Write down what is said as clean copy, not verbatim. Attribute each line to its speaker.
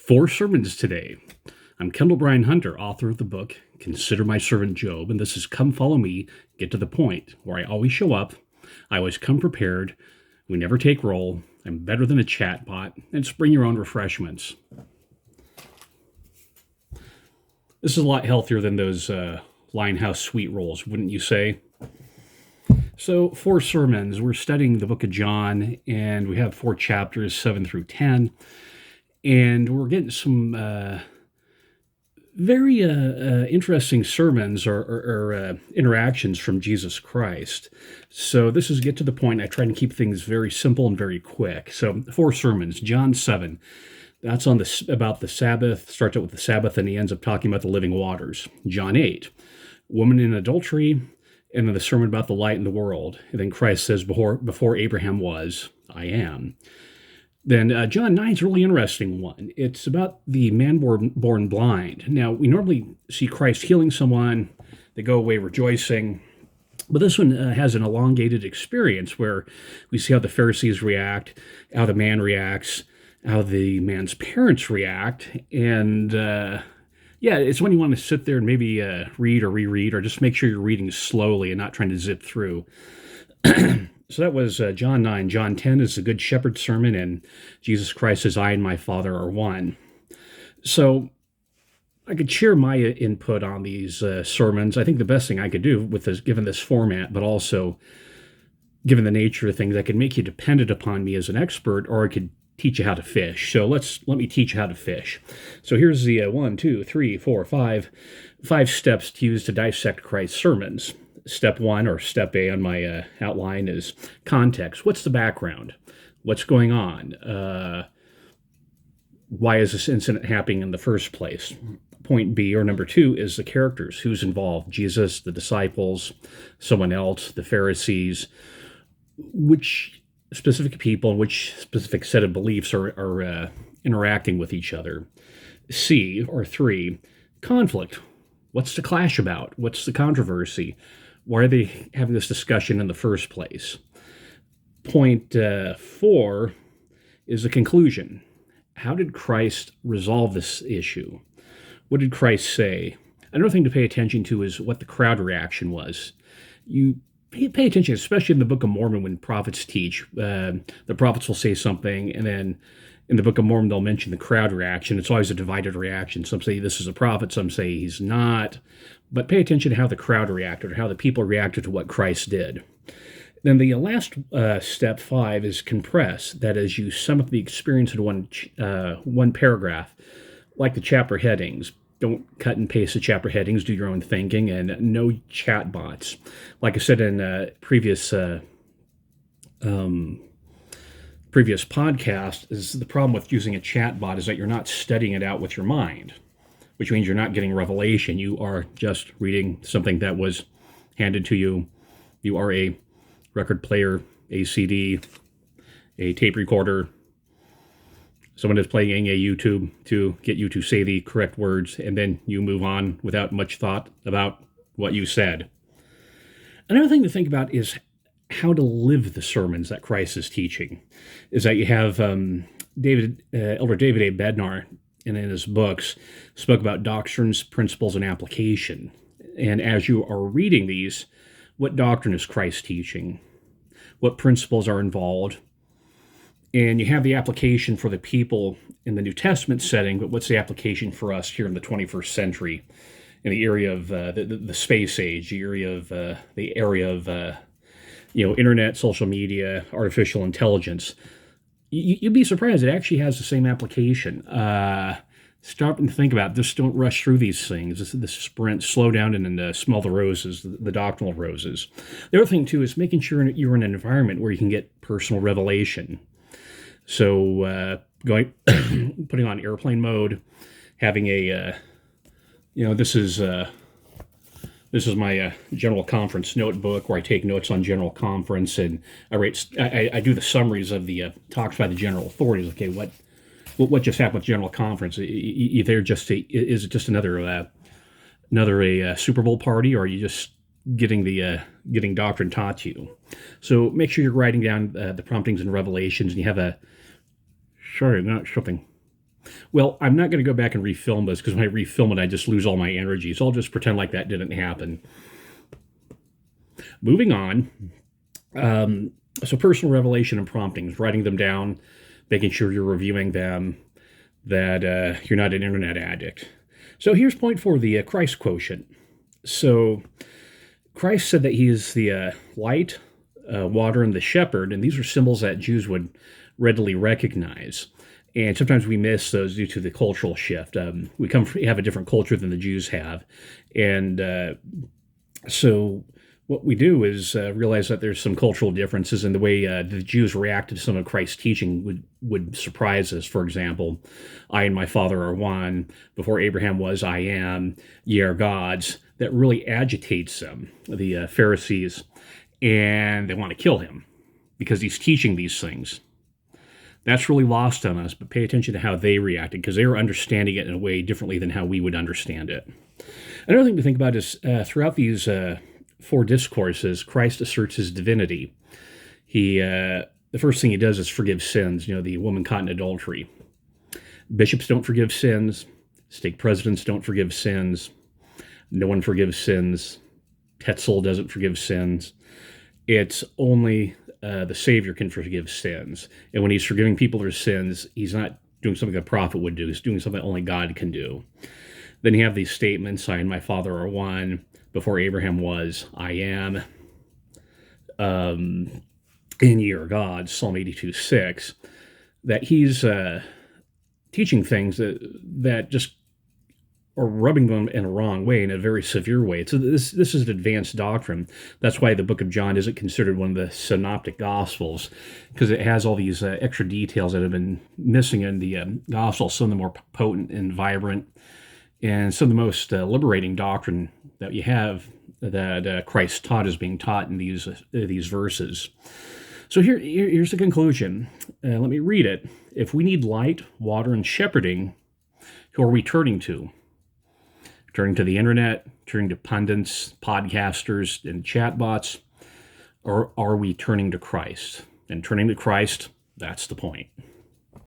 Speaker 1: Four sermons today. I'm Kendall Bryan Hunter, author of the book Consider My Servant Job, and this is Come Follow Me, Get to the Point, where I always show up, I always come prepared, we never take roll, I'm better than a chatbot, and just bring your own refreshments. This is a lot healthier than those Limehouse sweet rolls, wouldn't you say? So, four sermons. We're studying the book of John, and we have 4 chapters, 7 through 10. And we're getting some very interesting sermons or interactions from Jesus Christ. So this is get to the point. I try to keep things very simple and very quick. So 4 sermons. John 7. That's on about the Sabbath. Starts out with the Sabbath, and he ends up talking about the living waters. John 8. Woman in adultery. And then the sermon about the light in the world. And then Christ says, before Abraham was, I am. Then John 9 is a really interesting one. It's about the man born blind. Now, we normally see Christ healing someone. They go away rejoicing. But this one has an elongated experience where we see how the Pharisees react, how the man reacts, how the man's parents react. And it's when you want to sit there and maybe read or reread, or just make sure you're reading slowly and not trying to zip through. So that was John 9. John 10 is the Good Shepherd sermon, and Jesus Christ says, I and my Father are one. So I could share my input on these sermons. I think the best thing I could do with this, given this format, but also given the nature of things, I could make you dependent upon me as an expert, or I could teach you how to fish. So let me teach you how to fish. So here's the 5 steps to use to dissect Christ's sermons. Step 1, or step A on my outline, is context. What's the background? What's going on? Why is this incident happening in the first place? Point B, or number 2, is the characters. Who's involved? Jesus, the disciples, someone else, the Pharisees. Which specific people and which specific set of beliefs are interacting with each other? C, or 3, conflict. What's the clash about? What's the controversy? Why are they having this discussion in the first place? Point 4 is the conclusion. How did Christ resolve this issue? What did Christ say? Another thing to pay attention to is what the crowd reaction was. You pay attention, especially in the Book of Mormon, when prophets teach. The prophets will say something, and then in the Book of Mormon, they'll mention the crowd reaction. It's always a divided reaction. Some say this is a prophet, some say he's not. But pay attention to how the crowd reacted, or how the people reacted to what Christ did. Then the last step 5 is compress. That is, you sum up the experience in one paragraph, like the chapter headings. Don't cut and paste the chapter headings. Do your own thinking, and no chatbots. Like I said in previous podcast, is the problem with using a chatbot is that you're not studying it out with your mind, which means you're not getting revelation. You are just reading something that was handed to you. You are a record player, a CD, a tape recorder. Someone is playing a YouTube to get you to say the correct words, and then you move on without much thought about what you said. Another thing to think about is how to live the sermons that Christ is teaching. Is that you have Elder David A. Bednar, and in his books, spoke about doctrines, principles, and application. And as you are reading these, what doctrine is Christ teaching? What principles are involved? And you have the application for the people in the New Testament setting, but what's the application for us here in the 21st century, in the area of the space age, the area of internet, social media, artificial intelligence? You'd be surprised. It actually has the same application. Stop and think about it. Just don't rush through these things. This sprint, slow down and smell the roses, the doctrinal roses. The other thing, too, is making sure you're in an environment where you can get personal revelation. So putting on airplane mode, having this is my general conference notebook where I take notes on general conference, and I do the summaries of the talks by the general authorities. Okay, what just happened with general conference? Is it just another Super Bowl party, or are you just getting doctrine taught to you? So make sure you're writing down the promptings and revelations, and you have not something. Well, I'm not going to go back and refilm this because when I refilm it, I just lose all my energy. So I'll just pretend like that didn't happen. Moving on. So personal revelation and promptings, writing them down, making sure you're reviewing them, that you're not an internet addict. So here's point 4, the Christ quotient. So Christ said that he is the light, water, and the shepherd, and these are symbols that Jews would readily recognize. And sometimes we miss those due to the cultural shift. We have a different culture than the Jews have, and so what we do is realize that there's some cultural differences in the way the Jews reacted to some of Christ's teaching would surprise us. For example, I and my Father are one. Before Abraham was, I am. Ye are gods. That really agitates them, the Pharisees, and they want to kill him because he's teaching these things. That's really lost on us, but pay attention to how they reacted because they were understanding it in a way differently than how we would understand it. Another thing to think about is throughout these 4 discourses, Christ asserts his divinity. The first thing he does is forgive sins. The woman caught in adultery. Bishops don't forgive sins. Stake presidents don't forgive sins. No one forgives sins. Tetzel doesn't forgive sins. It's only the Savior can forgive sins. And when he's forgiving people their sins, he's not doing something a prophet would do. He's doing something only God can do. Then you have these statements, I and my Father are one. Before Abraham was, I am. And ye are gods, Psalm 82:6. That he's teaching things that just are rubbing them in a wrong way, in a very severe way. So this is an advanced doctrine. That's why the book of John isn't considered one of the synoptic gospels, because it has all these extra details that have been missing in the gospels, some of the more potent and vibrant, and some of the most liberating doctrine that you have that Christ taught is being taught in these verses. So here's the conclusion. Let me read it. If we need light, water, and shepherding, who are we turning to? Turning to the internet, turning to pundits, podcasters, and chatbots, or are we turning to Christ? And turning to Christ, that's the point.